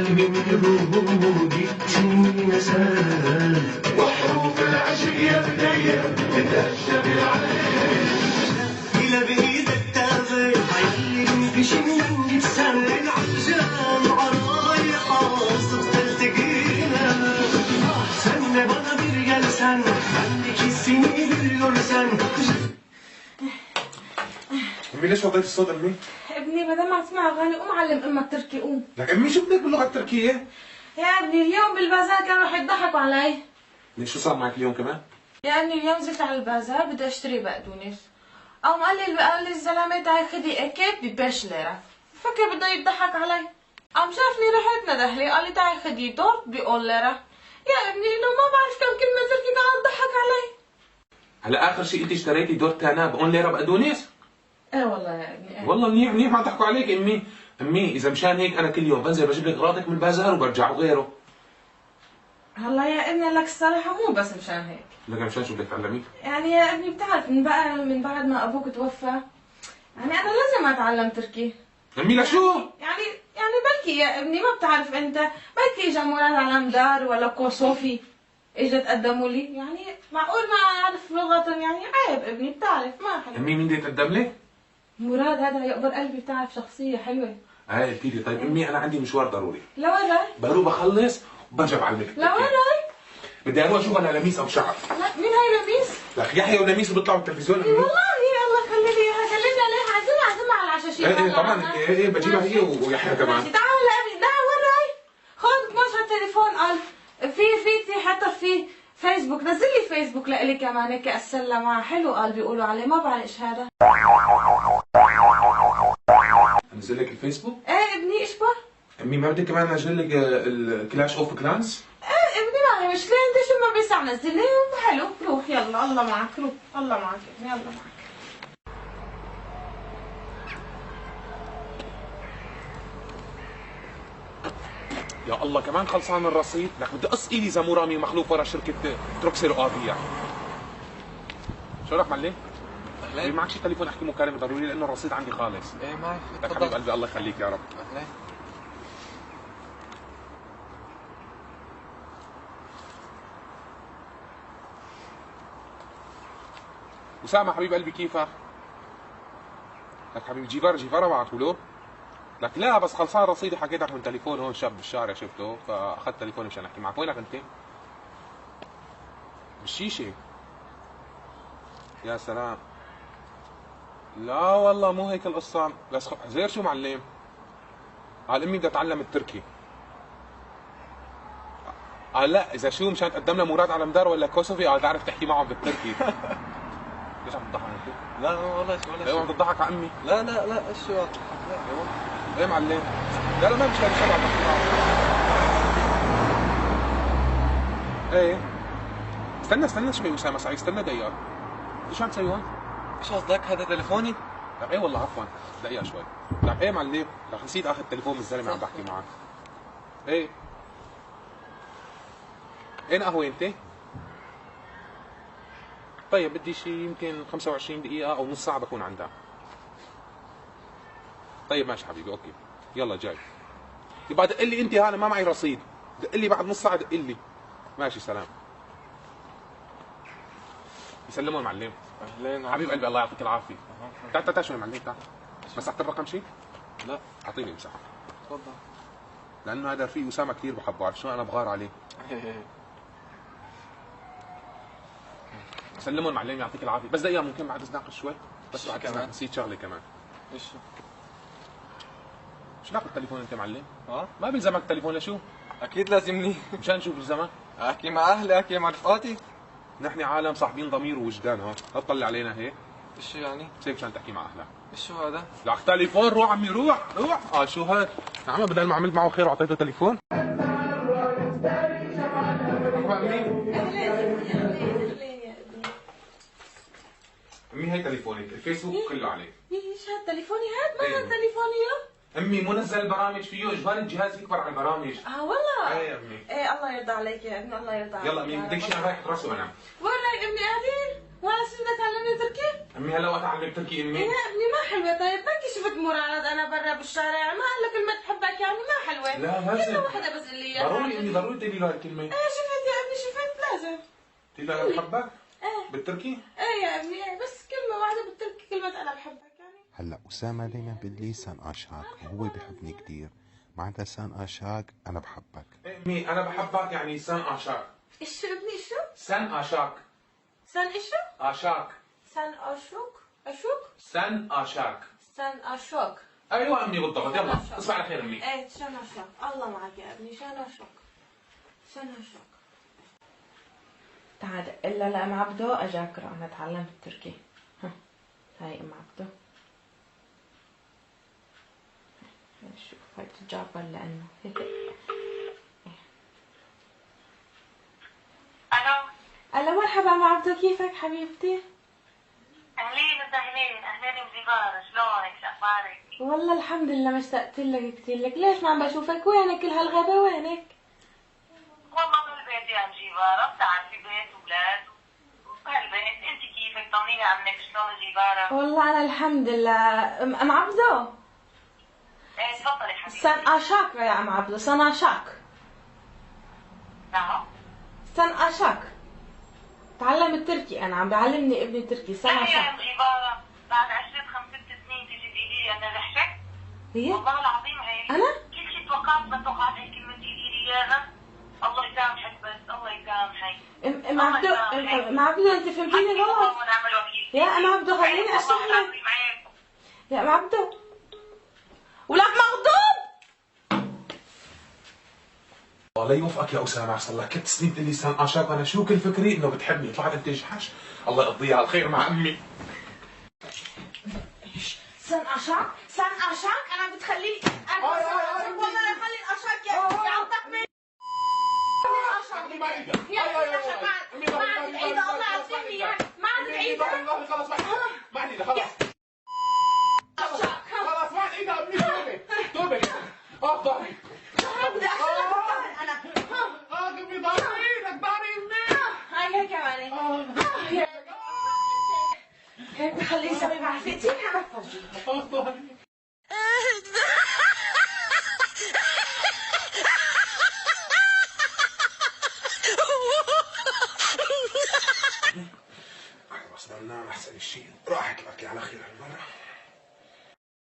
kalbim ruhi senin eser وحروف العشق يا بداية بتهجم العين إلى بإيدك تاخذ حيلي بشمن جبسان عجان عرايقة صدق تلتقينا سنة bana bir gelsen bendeki seni bir görsen امي ليش وطيت الصوت امي؟ ابني بدل ما تسمع اغاني قوم علم امك تركي قوم. لك امي شو بدك باللغه التركيه؟ يا ابني اليوم بالبازار كانوا رح يضحكوا علي. ليش شو صار معك اليوم كمان؟ يا ابني اليوم زلت على البازار بدي اشتري بقدونس. قام قال لي الزلمه تعي خدي اكيد ب5 ليرة. فكر بده يضحك علي. قام شافني رحت ندهلي قال لي تعي خدي تورت ب1 ليرة. يا ابني لو ما بعرف كم كلمه تركي قاعد تضحك علي. هلا اخر شيء انت اشتريتي دور تانا ب1 ليرة بقدونس؟ ايه والله يا ابني ايه. والله منيح منيح ما تحكوا عليك امي. امي اذا مشان هيك انا كل يوم بنزل بجيب لك اغراضك من البازار وبرجع وغيره. هلا يا ابني لك الصراحه مو بس مشان هيك. لك مشان شو بدك تعلمي؟ يعني يا ابني بتعرف من بعد ما ابوك توفى يعني انا لازم اتعلم تركي. امي لشو؟ يعني بلكي يا ابني ما بتعرف انت بلكي اجا مراد على مدار ولا كوصوفي اجا تقدموا لي يعني معقول ما اعرف لغتهم يعني عيب ابني بتعرف ما حلو. امي مين بده يتقدم لي؟ مراد هذا يقبر قلبي بتعرف شخصية حلوة. هاي قلتي لي طيب امي انا عندي مشوار ضروري. لوين رايح؟ بروح بخلص وبرجع بعلمك. لوين رايح؟ بدي اروح اشوف انا لميس ابو شعر. لا مين هاي لميس؟ لك يحيى ولميس بيطلعوا بالتلفزيون امي. والله الله خلي لي اياها كلمني عليها عزمها على العشاء ايه طبعا ايه بجيبها هي ويحيى كمان. تعال لابني تعال وين رايح؟ خذ مش التليفون قال في حتى في فيسبوك نزل لي فيسبوك لإلي كمان هيك اتسلى معه حلو قال بيقولوا عليه ما بعرف ايش هذا. انزل لك الفيسبوك؟ ايه ابني ايش بك؟ امي ما بدك كمان انزل لك الكلاش اوف كلانس؟ ايه ابني ما هي مشكلة انت شو ما بيسع نزل لي حلو روح يلا الله معك روح الله معك ابني الله معك. يا الله كمان خلصان الرصيد؟ لك بدي اقص ايدي زمورامي مخلوق ورا شركة تروكسي رقابية. شو لك معلم؟ اهلين. معك شي تليفون احكي مكالمة ضروري لانه الرصيد عندي خالص. ايه معي. لك حبيب قلبي الله يخليك يا رب. اهلين. أسامة حبيب قلبي كيفك؟ لك حبيبي جيفارا بعثوا له؟ لك لا بس خلصان رصيدي حكيتك من تليفون هون شاب بالشارع شفته فاخذت تليفوني مشان احكي معك. وينك انت؟ بالشيشة. يا سلام. لا والله مو هيك القصة بس زير شو معلم؟ قال امي بدها تتعلم التركي. قال لا اذا شو مشان تقدم لها مراد على مدار ولا كوسوفي قال تعرف تحكي معهم بالتركي. ليش عم تضحك انت؟ لا ولا شيء ولا شيء. ايوه عم تضحك على امي. لا ايش شو؟ ايه معلم؟ لا ما مشكلة شو عم تحكي معهم. ايه استنى شوي أسامة سعيد استنى دقيقة. شو عم تسوي هون؟ ايش قصدك هذا تليفوني؟ طيب ايه والله عفوا دقيقة شوي. طيب ايه معلم؟ رح نسيت اخذ تليفون من الزلمة عم بحكي معك. ايه اين قهوة انت؟ طيب بدي شي يمكن 25 دقيقة او نص ساعة بكون عندها. طيب ماشي حبيبي اوكي يلا جاي. يبقى دق لي انت انا ما معي رصيد. دق لي بعد نص ساعة دق لي. ماشي سلام. يسلموا المعلم. اهلين حبيب قلبي الله يعطيك العافية. تعال شوي معلم تعال. مسحت الرقم شي؟ لا اعطيني مساحة. تفضل. لانه هذا رفيق اسامة كثير بحبه عرفت شو انا بغار عليه. سلموا المعلم يعطيك العافية. بس دقيقة ممكن بعد نتناقش شوي؟ بس بعد كمان؟ نسيت شغلة كمان. ايش شو ناخذ التليفون انت معلم؟ ها؟ ما بيلزمك التليفون لشو؟ اكيد لازمني. مشان نشوف بيلزمك؟ احكي مع اهلي احكي مع رفقاتي. نحن عالم صاحبين ضمير ووجدان ها، لا تطلع علينا هيك. ايش يعني؟ بس هيك مشان تحكي مع اهلك. ايش شو هذا؟ لك تليفون روح عمي روح. شو هاد؟ يا عم بدل ما عملت معه خير واعطيته تليفون. امي هي تليفونك، الفيسبوك كله عليه. ايش هاد تليفوني هاد ما إيه. هاد تليفوني يا امي مو نزل برامج فيه اجباري الجهاز يكبر على البرامج. والله. ايه يا امي. ايه الله يرضى عليك يا ابني الله يرضى عليك. يلا امي بدك شيء انا رايح اترسى وانام. والله يا ابني قادر ولا بدك تعلمني تركي؟ امي هلا وقت اعلمك تركي يا امي. ابني ما حلوة طيب بركي شفت مراد انا برا بالشارع ما قال لك المد بحبك بحبك يعني ما حلوة. لا لازم. كلمة واحدة بس اللي اياها. ضروري اني ضروري تقولي له هالكلمة. ايه شفت يا ابني شفت لازم. تقولي له انا بحبك؟ ايه. بالتركي؟ ايه يا ابني ايه بس كلمة واحدة بالتركي كلمة انا بحبك يعني. هلا أسامة دايما بيقول لي سان آشاك وهو بيحبني كتير. معناتها سان آشاك أنا بحبك. امي انا بحبك يعني سان اشاك. ايش ابني ايش؟ سان اشاك. سان ايش؟ اشاك. سان اشوك؟ اشوك؟ سان اشاك. سان اشوك. ايوه امي بالضبط. يلا تصبح على خير امي. ايه شان اشوك. الله معك يا ابني شان اشوك. شان اشوك. تعال الا لأم عبدو اجي اقرا انا تعلمت التركي. ها هاي ام عبدو. شوف هاي تجاوب ولا انه هيك. الو. الو مرحبا ام عبدو كيفك حبيبتي؟ اهلين وسهلين اهلين بزيفار شلونك شو اخبارك؟ والله الحمد لله مشتقت لك كثير لك ليش ما عم بشوفك وينك كل هالغدا وينك؟ والله بالبيت يا جيفارة بتعرفي بيت واولاد وهالبيت انت كيفك طمنيني عنك شلون جيفارة؟ والله انا الحمد لله ام عبدو ايه تفضلي حبيبتي. سان اشاك يا ام عبدو سان اشاك. نعم. سان اشاك تعلم التركي انا عم بعلمني ابني تركي سان لا يا اشاك. ام جيفارة بعد 5 6 سنين تيجي تقولي لي انا رحتك؟ هي والله العظيم هيك. انا؟ كل شيء توقعت ما توقعت هالكلمة تقولي لي اياها. الله يسامحك بس الله يسامحك. ام عبدو ام عبدو انت فهمتيني غلط. يا ام عبدو خليني اشرح لك. يا ام عبدو ولك مغضوب. الله لا يوفقك يا اسامه. صار لك 3 سنين تقول لي سان اشاك وانا شو كل فكري انه بتحبني. طلعت انت جحش. الله يقضيها على الخير مع امي. سان اشاك سان اشاك انا بتخليني والله لا خلي الاشاك يا عمتك من يا ما عاد بعيدة الله يعطيني ما عاد بعيدة. خلاص ما عندي خلاص. خلاص ما عندي امي. توبه توبه ضهري. بدي اخليك انا امي ضهري لك ضهري امي. هاي هيك كمان هيك بخليه يسوي مع فتي انا بفرجيك. ضهري. خلاص بدنا نحسن الشيء. راحت لك على خير هالمره.